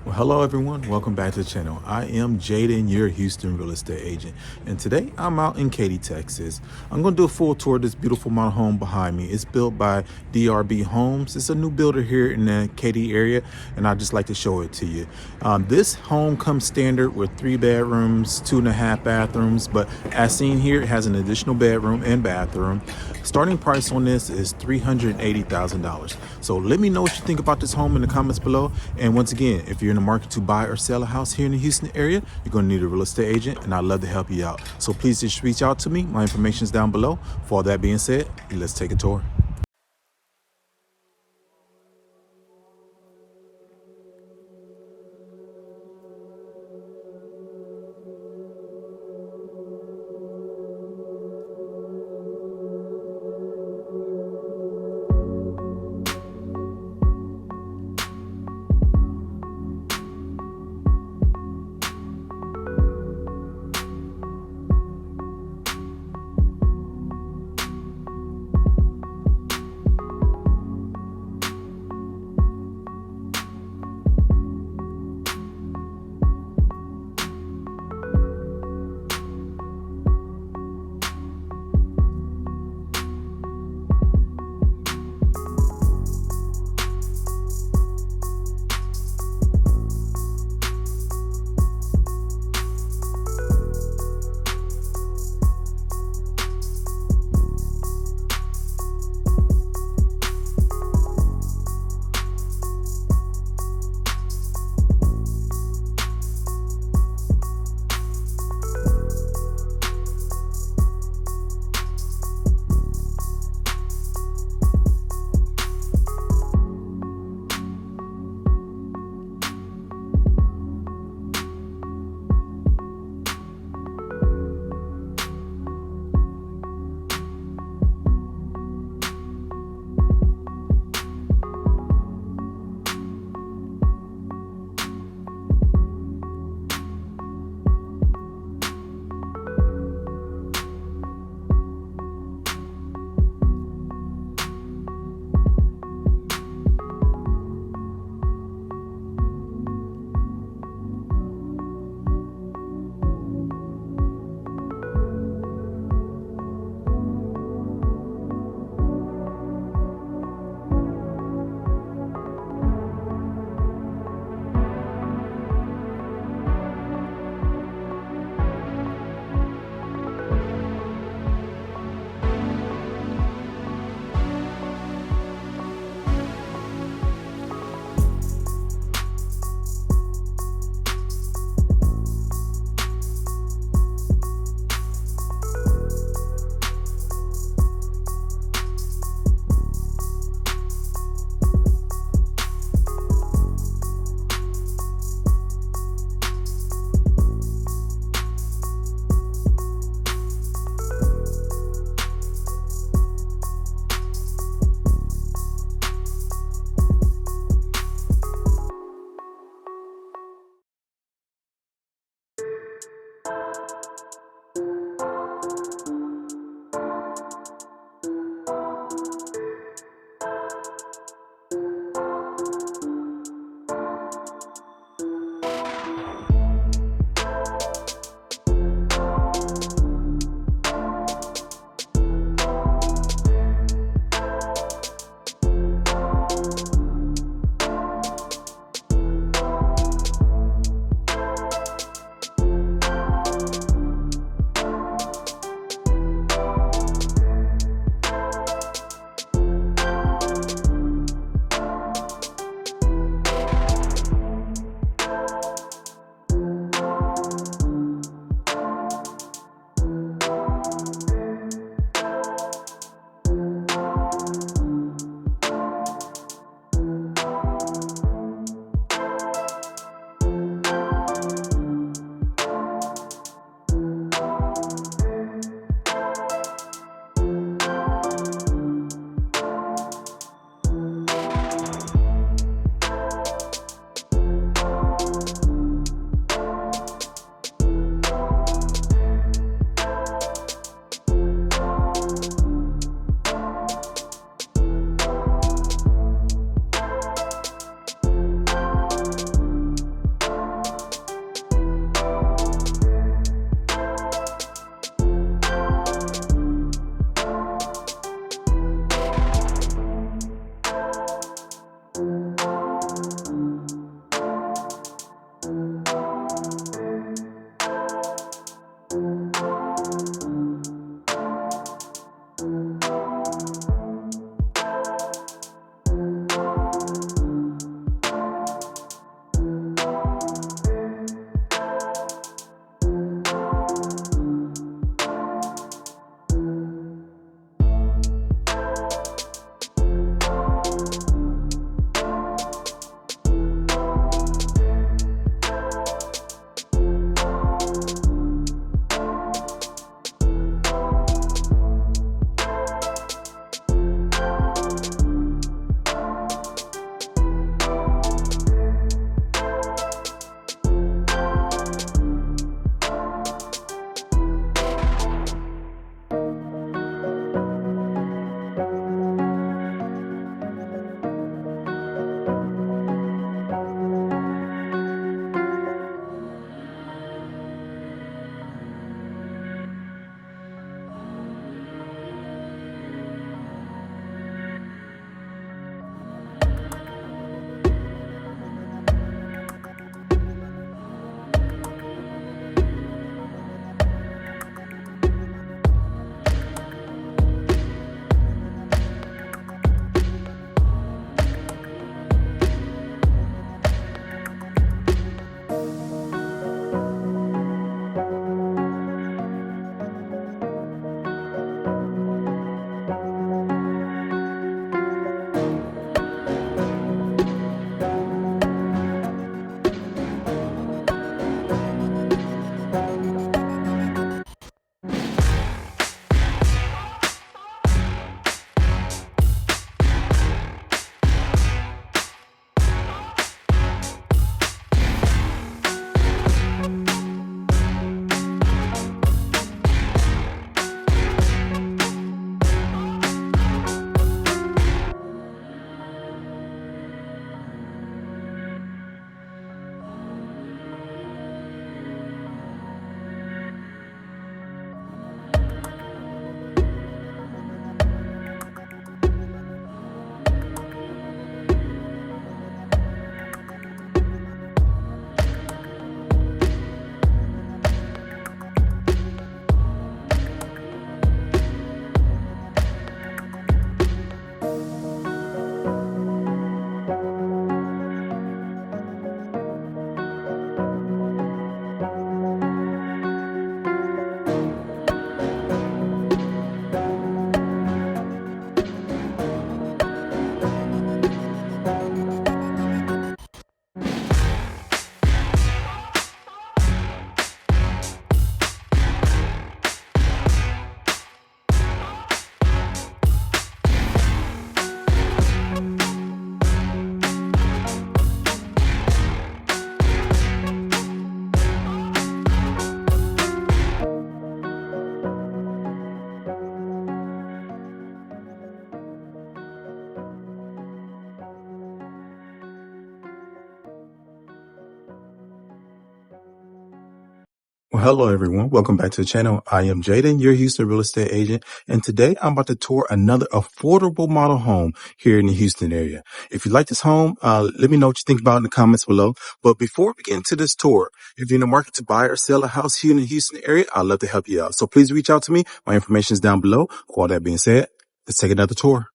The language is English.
Well, hello everyone. Welcome back to the channel. I am Jaden, your Houston real estate agent. And today I'm out in Katy, Texas. I'm going to do a full tour of this beautiful model home behind me. It's built by DRB Homes. It's a new builder here in the Katy area, and I'd just like to show it to you. This home comes standard with 3 bedrooms, 2.5 bathrooms, but as seen here, it has an additional bedroom and bathroom. Starting price on this is $380,000. So let me know what you think about this home in the comments below. And once again, if you're in the market to buy or sell a house here in the Houston area, you're going to need a real estate agent, and I'd love to help you out. So please just reach out to me. My information is down below. For all that being said, let's take a tour. Well, hello everyone. Welcome back to the channel. I am Jaden, your Houston real estate agent, and today I'm about to tour another affordable model home here in the Houston area. If you like this home, let me know what you think about it in the comments below. But before we get into this tour, if you're in the market to buy or sell a house here in the Houston area, I'd love to help you out. So please reach out to me. My information is down below. With all that being said, let's take another tour.